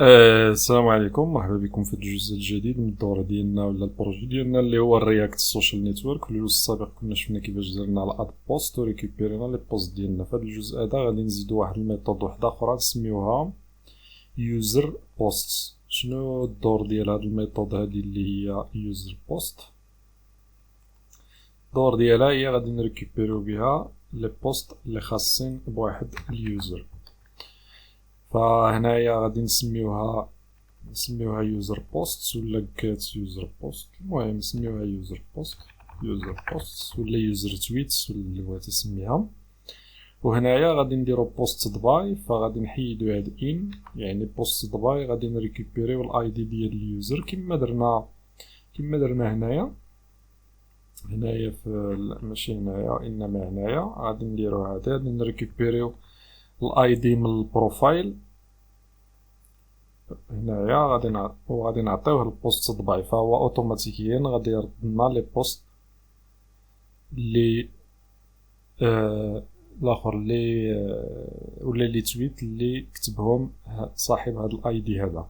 السلام عليكم، مرحبا بكم في الجزء الجديد من الدورة ديالنا ولا البروجي ديالنا اللي هو الرياكت سوشيال نيتورك. في الجزء السابق كنا شفنا كيفاش درنا الاد بوست وريكوبيرينا لي بوست ديالنا. في هذا الجزء هذا غادي نزيدو واحد الميثود وحده اخرى نسميوها يوزر بوست. شنو الدور ديال هاد الميثود هادي اللي هي يوزر بوست؟ الدور ديالها هي غادي نريكوبيريو بها لي بوست اللي خاصين بواحد اليوزر. فهنايا غادي نسميوها يوزر بوست ولا جيت يوزر بوست. المهم نسميوها يوزر بوست ولا يوزر تويتس ولا اللي بغيتي تسميها. وهنايا غادي نديرو بوست باي، فغادي نحيدو هاد ان، يعني بوست باي غادي نريكوبيريو الاي دي ديال اليوزر كما درنا هنايا في ماشي هنايا انما هنايا غادي نديرو هذا، غادي نريكوبيريو الاي دي من البروفايل هنايا غادي نعطيوه البوست طباعي، فهو اوتوماتيكيا غادي يرد لنا لي بوست لي الاخر لي ولا لي تويت اللي كتبهم صاحب هذا الاي دي هذا.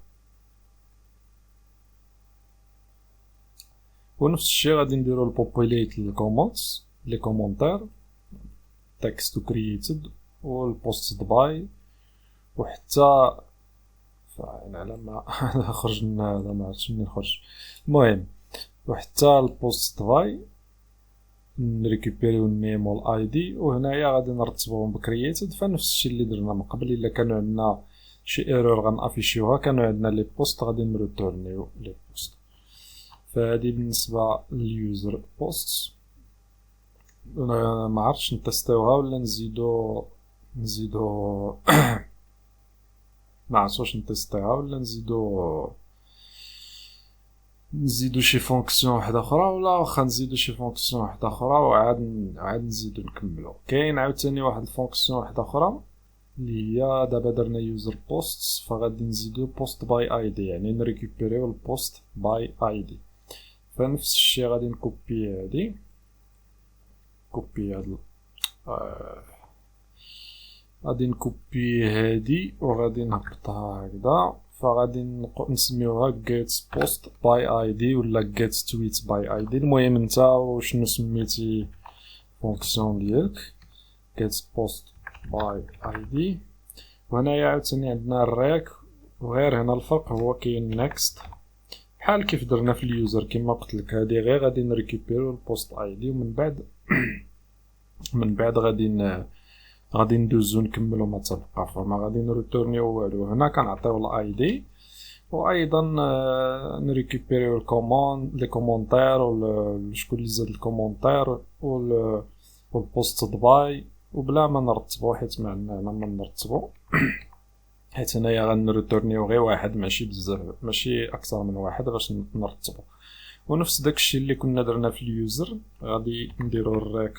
ونفس الشيء غادي نديرو البوبوليت الكومنتس لي كومونتير تكست كرييتد والبوست باي، وحتى يعني على ما خرج من هذا ما عرفتش منين خرج. المهم وحتى البوست باي نريكوبيريو النيم والاي دي، وهنايا غادي نرتبوهم بكرييتد. فنفس الشيء اللي درنا من قبل، الا كانوا عندنا شي ايرور غنافيشيوها، كانوا عندنا لي بوست غادي نريتورنيو لي بوست. فهادي بالنسبه لليوزر بوست. ما عرفتش نتستيوها ولا نزيدو ما عرفتش واش نتيستيها ولا نزيدو شي فونكسيون وحده اخرى، ولا واخا نزيدو شي فونكسيون وحده اخرى وعاد نزيدو نكملو. كاين عاوتاني واحد الفونكسيون وحده اخرى اللي هي دابا درنا يوزر بوست، فغادي نزيدو بوست باي اي دي، يعني نريكوبيريو البوست باي اي دي. فنفس الشيء غادي نكوبي هادي، غادي نكوبي هادي وغادي نهبطها هكذا. فغادي نسميوها get post by id ولا get tweet by id. المهم نتا وشنو سميتي فونكسيون ديالك get post by id. وهنايا عاوتاني عندنا الراك، وغير هنا الفرق هو كاين next بحال كيف درنا في اليوزر. كما قلت لك هادي غير غادي نريكوبيرو البوست اي دي، ومن بعد غادي ندوزو نكملو ما تبقى، فما غادي نريتورنيو والو. هنا كنعطيو الاي دي، وايضا نريكوبيريو الكوموند لي كومونتير شكون اللي زاد الكومونتير والبوست باي، وبلا ما نرتبو حيت ما عندنا هنا ما نرتبو، حيت هنايا غنريتورنيو غير واحد ماشي بزاف، ماشي اكثر من واحد باش نرتبو. ونفس داكشي اللي كنا درنا في اليوزر غادي نديرو الراك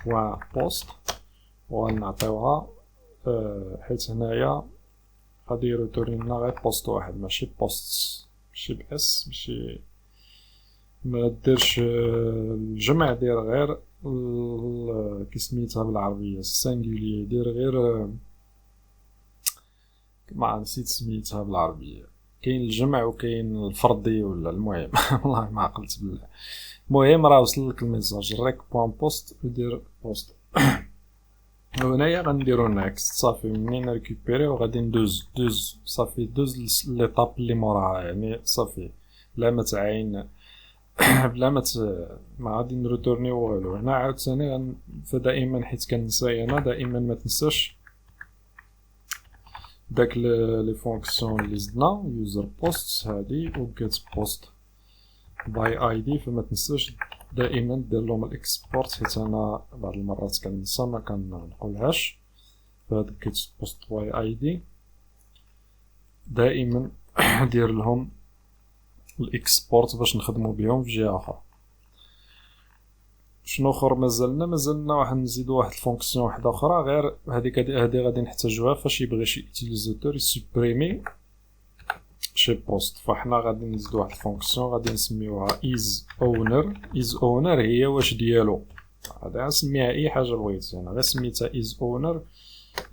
وبوست ونعطيوها، حيت هنايا غادي يريتورني لنا غير بوست واحد ماشي بوست، ماشي باس، ماشي ما ديرش الجمع، دير غير كي سميتها بالعربيه السانغولير، دير غير ما نسيت سميتها بالعربيه. كاين الجمع وكاين الفردي ولا المهم والله ما عقلت بالله. المهم راه وصل لك الميساج ريك بوان بوست ودير بوست. وهنايا غنديرو نيكست. صافي منين ريكوبيريو غادي ندوز صافي دوز ليطاب اللي موراها، يعني صافي بلا ما تعاين بلا ما غادي نريتورنيو والو. هنا عاوتاني فدائما حيت كنسى انا دائما ما تنساش داك لي فونكسيون اللي زدنا يوزر بوست هادي و جيت بوست باي اي دي، فما تنساش دائما دير لهم الاكسبورت، حيت انا بعض المرات كنسى ما كنقولهاش. فهاد جيت بوست باي اي دي دائما دير لهم الاكسبورت باش نخدمو بهم في جهه اخرى. شنو اخر مازلنا واحد نزيدو واحد الفونكسيون واحده اخرى، غير هادي غادي نحتاجوها فاش يبغي شي يوتيليزاتور يسوبريمي شي بوست. فاحنا غادي نزيدو واحد الفونكسيون غادي نسميوها is owner هي واش ديالو. غادي نسميها اي حاجه بغيتي، انا غير سميتها is owner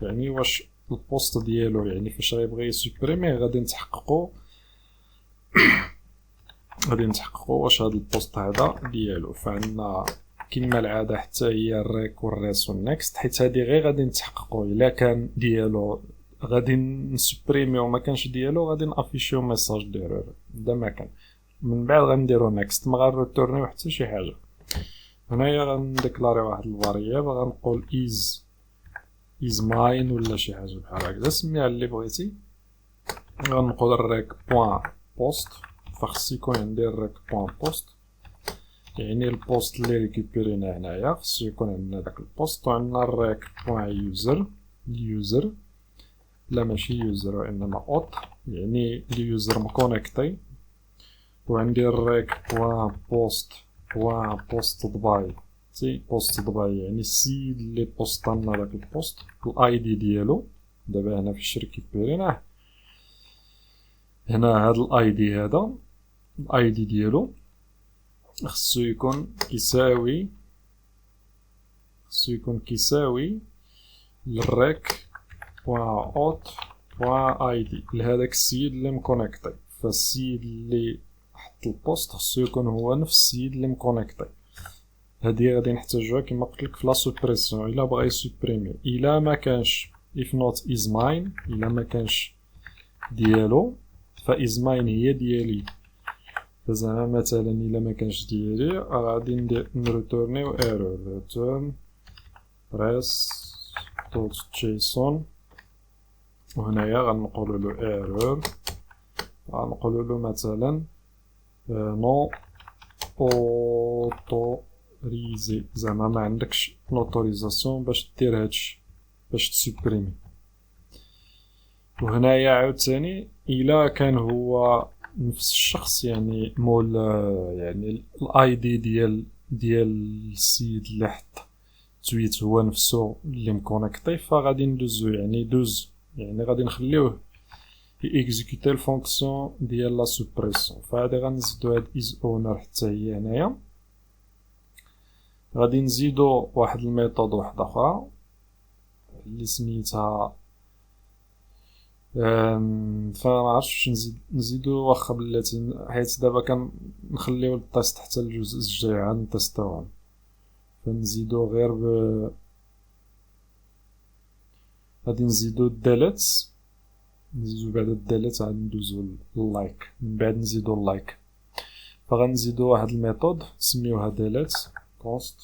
يعني واش البوست ديالو، يعني فاش غيبغي يسوبريميه غادي نتحققوا واش هاد البوست هذا ديالو. فعندنا كما العاده حتى هي الريك والريس والنيكست، حيت هادي غير غادي نتحققوا الا كان ديالو غادي نسوبريميو وما كانش ديالو غادي نافيشيو ميساج ديرور دا ما كان. من بعد غنديرو نيكست، ما غنريتورنيو حتى شي حاجه. هنايا غنديكلاري واحد الفاريابل غنقول is mine ولا شي حاجه بحال هكذا، سميها اللي بغيتي. غنقول الريك بوان بوست، فخص يكون عندي الريك بوان بوست، يعني البوست اللي ريكوبيرينا هنايا خصو يكون عندنا داك البوست. وعندنا الريك بوان يوزر لا ماشي يوزر وانما اوت، يعني اليوزر مكونيكتي. وعندي الريك بوان بوست باي بوست باي، يعني السيد اللي بوسطنا داك البوست الاي دي ديالو. دابا هنا فاش ريكوبيريناه هنا هاد الاي دي، هذا الاي دي ديالو خصو يكون كيساوي للريك بوان اوت بوان اي دي لهداك السيد اللي مكونيكتي. فالسيد اللي حط البوست خصو يكون هو نفس السيد اللي مكونيكتي. هادي غادي نحتاجوها كما قلتلك في لا سوبريسيون الا بغا يسوبريمي. الا ما كانش if not is mine، الا ما كانش ديالو ف is mine هي ديالي. فزعما مثلا الا ما كانش ديالي غادي نريتورنيو ايرور return res دوت جيسون. وهنايا غنقولوا له ايرور، غنقولوا له مثلا نو اوتوريزي، زعما ما عندكش لوتوريزاسيون باش دير هادشي باش تسوبريمي. وهنايا عاوتاني الا كان هو نفس الشخص، يعني مول يعني الاي دي ديال السيد اللي حط تويت هو نفسه اللي مكونيكتي، فغادي ندوزو يعني غادي نخليوه يكزيكوتي الفونكسيون ديال لا سوبريسيون. فهادي غنزيدو هاد از اونر حتى هي هنايا. غادي نزيدو واحد الميثود واحده اخرى اللي سميتها فما عرفتش نزيدو واخا بلاتي، حيت دابا كنخليو التيست حتى الجزء الجاي عاد نتيستوهم. فنزيدو غير غادي نزيدو الدالات، نزيدو بعد الدالات عاد ندوزو اللايك، من بعد نزيدو اللايك. فغنزيدو واحد الميثود سميوها دالات كونست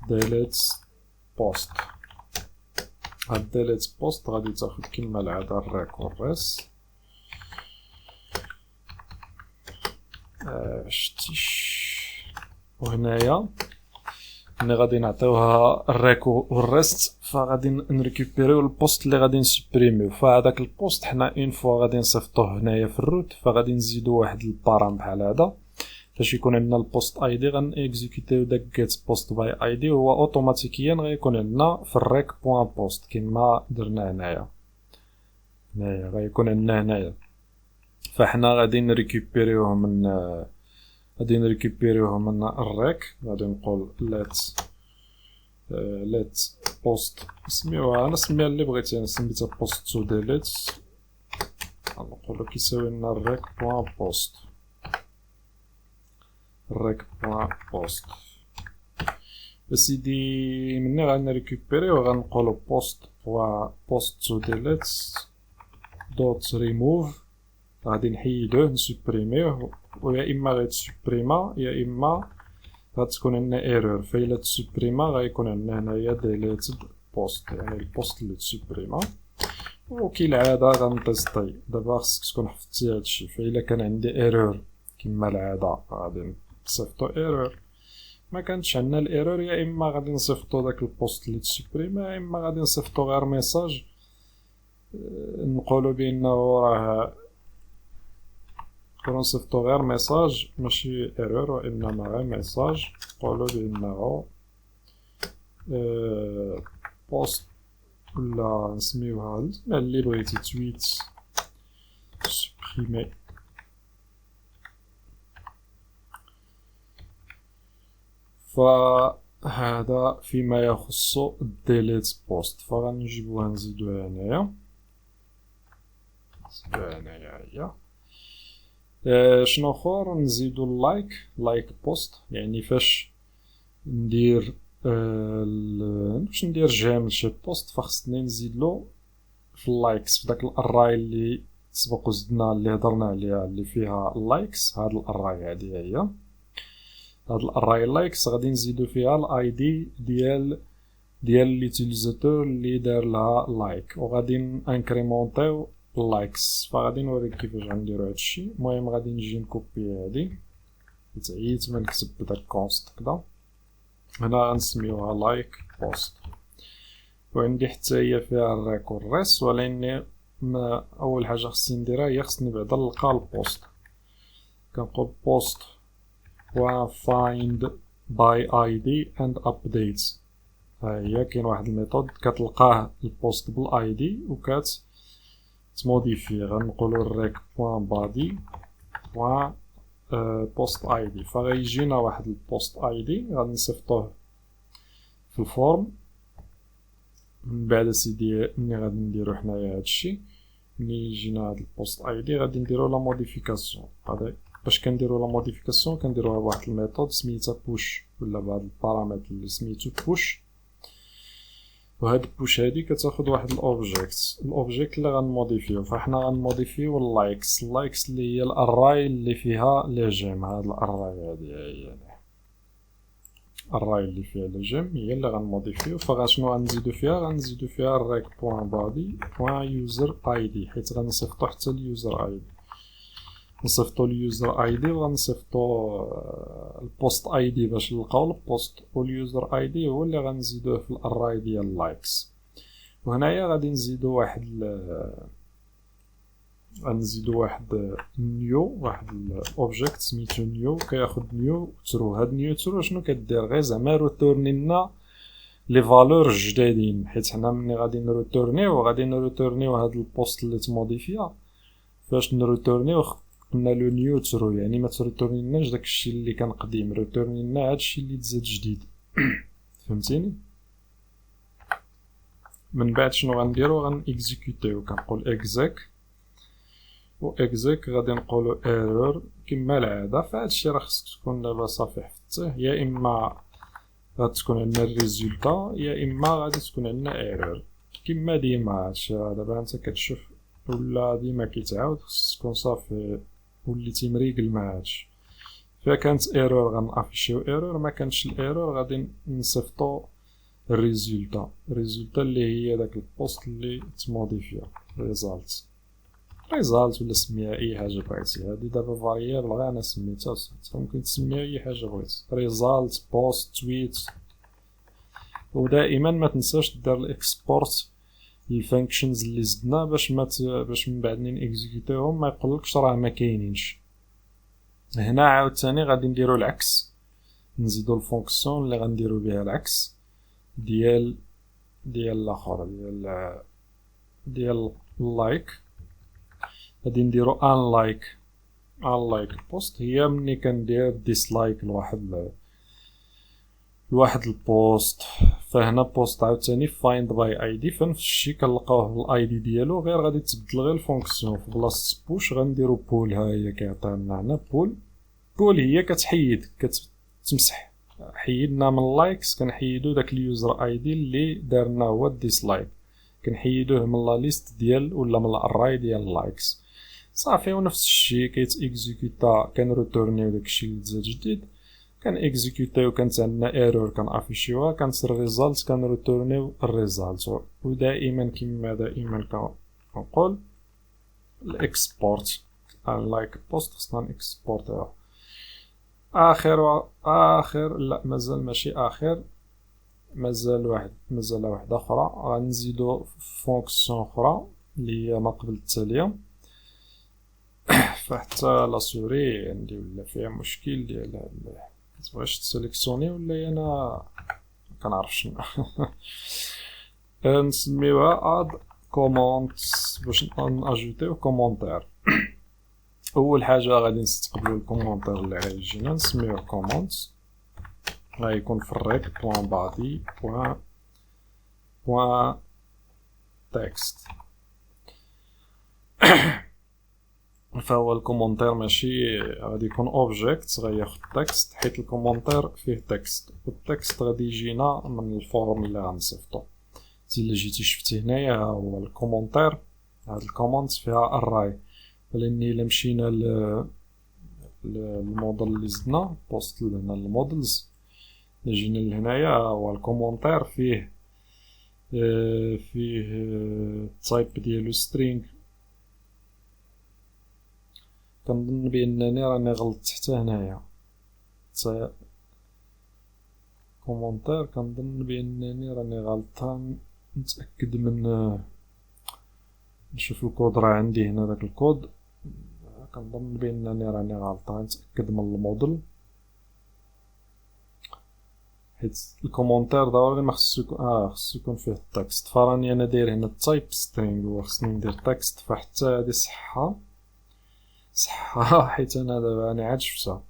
دالات بوست. هاد دالات بوست غادي تاخد كما العاده الريك والريس شتيش. وهنايا ملي غادي نعطيوها الريك والريست فغادي نريكوبيريو البوست اللي غادي نسوبريميو. فهداك البوست حنا اون فوا غادي نصيفطوه هنايا في الروت، فغادي نزيدو واحد البارام بحال هذا. فاش يكون عندنا البوست اي دي غنكزيكوتيو داك جيت بوست باي اي دي، وهو اوتوماتيكيا غيكون عندنا في الريك بوان بوست كما درنا هنايا غيكون عندنا هنايا. فحنا غادي نريكوبيريوه من الريك. غادي نقول let post، سميوها انا سميها اللي بغيتي، انا سميتها post to delete. غنقولو كيساوي لنا الريك بوان بوست اسيدي. مني غنريكوبيريو غنقولو post to delete دوت ريموف. غادي نحيدوه نسوبريميوه، ويا اما غيتسوبريما يا اما غتكون عندنا ايرور. فإلا تسوبريما غيكون عندنا هنايا ديليتد بوست، يعني البوست اللي تسوبريما. وكالعاده غنتيستي. دابا خصك تكون حفظتي هادشي. فإلا كان عندي ايرور كما العاده غادي نصيفطو ايرور، ما كانتش عندنا الايرور يا اما غادي نصيفطو داك البوست اللي تسوبريما يا اما غادي نصيفطو غير ميساج نقولو بانه راه نصيفطو غير ميساج ماشي ايرور وانما غير ميساج نقولو بانه بوست ولا نسميوها اللي بغيتي تويت سوبريمي. ف هذا فيما يخص delete post. فغنجيبوها نزيدوها هنايا هي. شنو اخر؟ نزيدو لايك بوست، يعني فاش ندير باش ندير جيم لشي بوست فخصني نزيدلو في اللايكس في داك الاراي اللي سبق وزدنا اللي هضرنا عليها اللي فيها اللايكس. هاد الاراي هادي هي هاد الاراي لايكس غادي نزيدو فيها الاي دي ديال ليوتيليزاتور اللي دار لها لايك، وغادي انكريمونطيو اللايكس. فغادي نوريك كيفاش غنديرو هادشي. المهم غادي نجي نكوبي هادي حيت عييت ما نكتب بداك كونست كدا. هنا غنسميوها لايك بوست، وعندي حتى هي فيها الريكوريس، ولكن اول حاجه خصني نديرها هي خصني بعدا نلقى البوست. كنقول بوست و find by id and updates. ها هي كاين واحد الميثود كتلقاه البوست بالاي دي وكات تموديفي. غنقولوا الريك بوين بادي بوين بوست اي دي. فغيجينا واحد البوست اي دي غنصيفطوه في الفورم. من بعد سيدي ملي غادي نديرو حنايا هادشي، ملي يجينا هاد البوست اي دي غادي نديرو لا موديفيكاسيون. هذا باش كنديرو لا موديفيكاسيون كنديروها بواحد الميثود سميتها بوش، ولا بهاد البارامتر اللي سميتو بوش. وهاد البوش هادي كتاخد واحد الاوبجيكت اللي غنموديفيو. فاحنا غنموديفيو اللايكس اللي هي الاراي اللي فيها لي جيم. هاد الاراي هادي هي الراي اللي فيها لي جيم هي اللي غنموديفيو. فغاشنو غنزيدو فيها الريك بوين بادي بوين يوزر اي دي، حيت غنصيفطو حتى اليوزر اي دي. نصيفطو اليوزر اي دي وغنصيفطو البوست اي دي باش نلقاو البوست، واليوزر اي دي هو اللي غنزيدوه في الاراي ديال اللايكس. وهنايا غادي نزيدو واحد الاوبجيكت سميتو نيو كياخد نيو ترو. هاد نيو ترو شنو كدير؟ غير زعما روتورني لنا لي فالور جدادين، حيت حنا ملي غادي نروتورنيو هاد البوست اللي تموديفيا. فاش نروتورنيو قلنا لو نيو ترو، يعني ما تروتورني لناش داكشي اللي كان قديم، روتورني لنا هادشي اللي تزاد جديد. فهمتيني؟ من بعد شنو غنديرو؟ غنكزيكوتيو. كنقول اكزيك و اكزيك غادي نقولو ايرور كما العاده. فهادشي راه خصك تكون دابا صافي حفظته، يا اما غتكون عندنا الريزولتا يا اما غادي تكون عندنا ايرور كما ديما. هادشي دابا انت كتشوف ولا ديما كيتعاود، خصك تكون صافي وليتي مريقل مع هادشي. فكانت ايرور غنافيشيو ايرور، ما كانش الايرور غادي نصيفطو الريزولتا اللي هي داك البوست اللي تموديفيا. ريزالت ولا سميها اي حاجه بغيتي. هادي دابا فاريابل غير انا سميتها، ممكن تسميها اي حاجه بغيتي. ريزالت بوست تويت. ودائما ما تنساش دير الاكسبورت الفانكشنز اللي زدنا باش من بعد نيكزيكوتيهم ما يقولكش راه ما كاينينش. هنا عاوتاني غادي نديرو العكس، نزيدو الفونكسيون اللي غنديرو بها العكس ديال الاخر ديال اللايك. غادي نديرو ان لايك بوست. هي ملي كندير ديسلايك لواحد البوست. فهنا بوست عاوتاني فايند باي اي دي، فنفس الشيء كنلقاوه بالاي دي ديالو، غير غادي تبدل غير الفونكسيون. في بلاصه بوش غنديرو بول. ها هي كيعطينا هنا بول هي كتحيد كتمسح. حيدنا من اللايكس كنحيدو داك اليوزر اي دي اللي دارنا هو الديسلايك، كنحيدوه من لا ليست ديال ولا من الاراي ديال اللايكس صافي. ونفس الشيء كيتيكزيكوتا كنروتورنيو داكشي اللي تزاد جديد، كان اكزيكوتيو كانت عندنا ايرور كنافيشيوها، كانت الريزالت كنروتورنيو الريزالت. ودائما كما دائما كنقول الاكسبورت لايك بوست خصنا نكسبورتيها. اخر لا مازال ماشي اخر، مازال واحده اخرى. غنزيدو فونكسيون اخرى اللي هي ما قبل التاليه. فحتى لا سوري عندي ولا فيها مشكل ديال كتبغيش تسيليكسيوني ولا انا كنعرفش. نسميوها اد كومونتس باش ناجوتيو كومونتير. اول حاجه غادي نستقبلوا الكومونتير اللي غيجينا نسميوه كومونتس. غيكون في الريك بوان بادي بوان تكست. فهو الكومونتير ماشي غادي يكون اوبجيكت غياخد تكست، حيت الكومونتير فيه تكست، والتكست غادي يجينا من الفورم اللي غنصيفطو. الا جيتي شفتي هنايا ها هو الكومونتير، هاد الكومونت فيها اراي، لاني الا مشينا الموديل اللي زدنا بوست لهنا المودلز، الا جينا لهنايا هو الكومونتير فيه التايب ديالو سترينغ. كنظن بانني راني غلطت حتى هنايا كومونتير، كنظن بانني راني غلطان. نتاكد من نشوف الكود، راه عندي هنا داك الكود. كنظن بانني راني غلطان، نتاكد من الموديل، حيت الكومونتير ضروري ما خصو يكون خصو يكون فيه التكست. فراني انا داير هنا التايب سترينغ وخصني ندير تكست، فحتى هادي صحه حيت انا دابا راني عاد شفتها.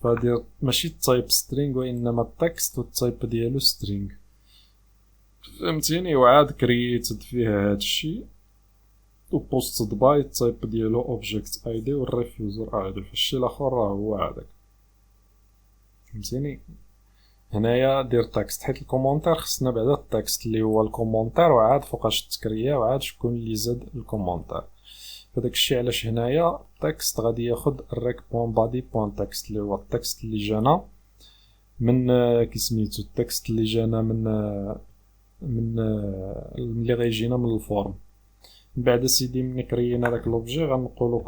فدير ماشي التايب سترينغ وانما التكست والتايب ديالو سترينغ، فهمتيني؟ وعاد كرييتد فيه هادشي وبوستد باي التايب ديالو اوبجيكت اي دي والريفيوزر اي دي. فالشي الاخر راه هو هذاك، فهمتيني؟ هنايا دير تكست، حيت الكومونتير خصنا بعدا التكست اللي هو الكومونتير، وعاد فوقاش تكريا وعاد شكون اللي زاد الكومونتير. فداك الشيء علاش هنايا التكست غادي ياخد الريك بوان بادي بوان تكست اللي هو التكست اللي جانا من كيسميتو التكست اللي جانا من اللي غيجينا من الفورم. من بعد سيدي ملي كريينا داك لوبجي غنقولو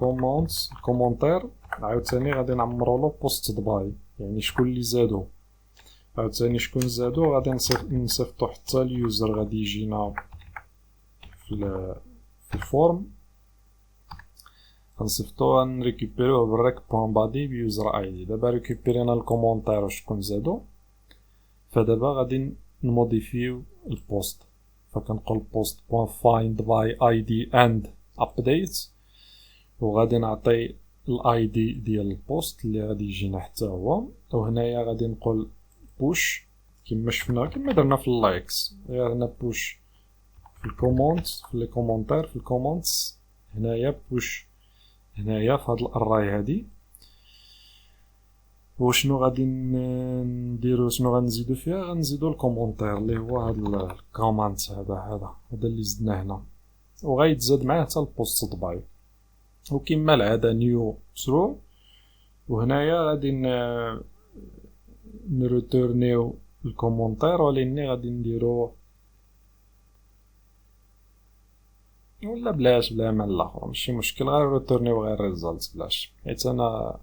كومونتير، عاوتاني غادي نعمرولو بوست باي، يعني شكون اللي زادو، عاوتاني شكون زادو غادي نصيفطو حتى اليوزر غادي يجينا في الفورم، غنصيفطو غنريكوبيروه بالريك بوان بادي بيوزر اي دي. دابا ريكوبيرينا الكومونتير وشكون زادو، فدابا غادي نموديفيو البوست. فكنقول بوست بوان فايند باي اي دي اند ابديت، وغادي نعطي الاي دي ديال البوست اللي غادي يجينا حتى هو. وهنايا غادي نقول بوش كما شفنا كما درنا في اللايكس، غير هنا بوش في الكومونت في لي كومونتير في الكومونتس، هنايا بوش هنايا في هاد الاراي هادي. وشنو غادي نديرو، شنو غنزيدو فيها؟ غنزيدو الكومونتير اللي هو هاد الكومنت هذا اللي زدنا هنا، وغيتزاد معاه حتى البوست باي. وكما العاده نيو ترو، وهنايا غادي نروتورنيو الكومونتير، ولكن غادي نديرو ولا بلا مع الاخر ماشي مشكل، غير روتورنيو غير ريزالت بلاش، حيت انا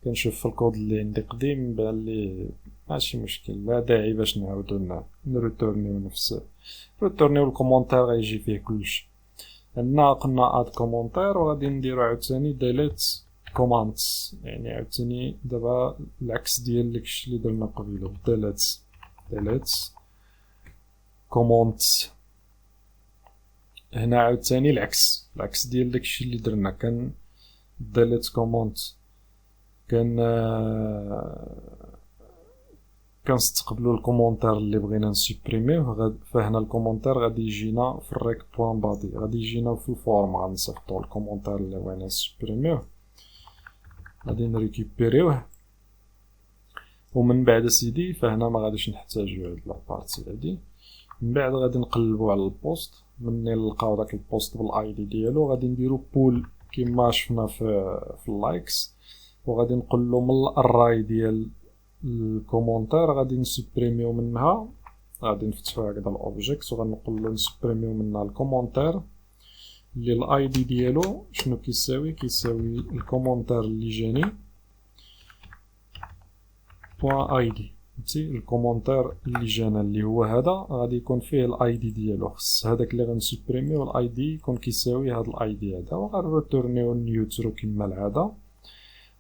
كنشوف في الكود اللي عندي قديم بان لي ماشي مشكل، لا داعي باش نعاودو نروتورنيو نفس روتورنيو الكومونتير غيجي فيه كلشي. عندنا قلنا اد كومونتير، وغادي نديرو عاوتاني ديليت كوماندز، يعني عاوتاني دابا العكس ديال داكشي اللي درنا قبيله، ديليت كومونتس. هنا عاوتاني العكس ديال داكشي اللي درنا، كان ديليت كومونت كنستقبلوا الكومونتير اللي بغينا نسوبريميوه، فهنا الكومونتير غادي يجينا في الريك بوان بادي، غادي يجينا في الفورم، غنصيفطوا الكومونتير اللي بغينا نسوبريميوه، غادي نريكوبيريوه. ومن بعد سيدي فهنا ما غاديش نحتاجو هاد لابارتي هادي. من بعد غادي نقلبوا على البوست، مني نلقاو داك البوست بالاي دي ديالو غادي نديرو بول كما شفنا في اللايكس، وغادي نقولو من الاراي ديال الكومونتير غادي نسوبريميو منها، غادي نفتحو هكذا الاوبجيكت وغنقولو نسوبريميو منها الكومونتير اللي الاي دي ديالو شنو كيساوي الكومونتير اللي جاني بوان اي دي. الكومونتير اللي جانا اللي هو هذا غادي يكون فيه الاي دي ديالو، خص هذاك اللي غنسوبريميو الاي دي يكون كيساوي هذا الاي دي هذا، وغنريتورنيو نيوترو كما العاده.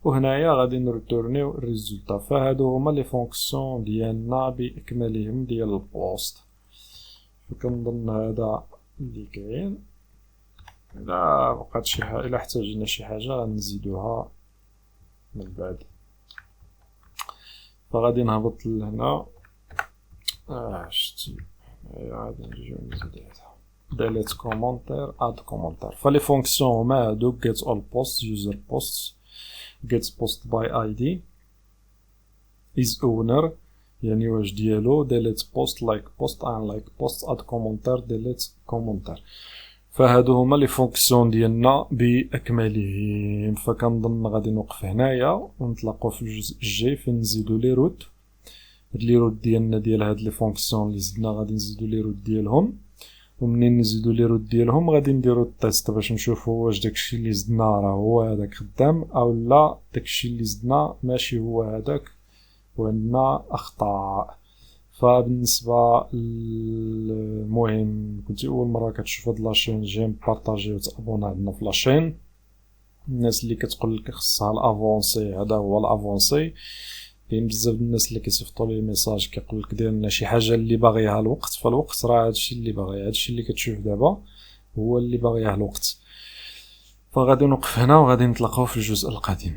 وهنايا غادي نريتورنيو الريزولتا. فهادو هما لي فونكسيون ديالنا باكملهم ديال البوست. فكنظن هذا اللي كاين. الا بقات شي حاجه، الا احتاجنا شي حاجه غنزيدوها من بعد. فغادي نهبط لهنا شتي غادي نرجعو نزيدو delete commentaire add commentaire. فلي فونكسيون هما هادو get all posts user posts get post by id is owner يعني واش ديالو delete post like post unlike post add commentaire delete commentaire. فهادو هما لي فونكسيون ديالنا باكملهم. فكنظن غادي نوقف هنايا ونتلاقاو في الجزء الجاي فين نزيدو لي روت. هاد لي روت ديالنا ديال هاد لي فونكسيون اللي زدنا غادي نزيدو لي روت ديالهم، ومنين نزيدو لي روت ديالهم غادي نديرو التيست باش نشوفو واش داكشي اللي زدنا راه هو هذاك خدام او لا داكشي اللي زدنا ماشي هو هذاك وعندنا اخطاء. فبالنسبه المهم كنتي اول مره كتشوف هاد لاشين جيم بارطاجي وتابونا عندنا في لاشين. الناس اللي كتقول لك خصها الافونسي هذا هو الافونسي. كاين بزاف د الناس اللي كيصيفطوا لي ميساج كيقول لك دير لنا شي حاجه اللي باغيها الوقت، فالوقت راه هادشي اللي باغي، هادشي اللي كتشوف دابا هو اللي باغيه الوقت. فغادي نوقف هنا وغادي نتلاقاو في الجزء القادم.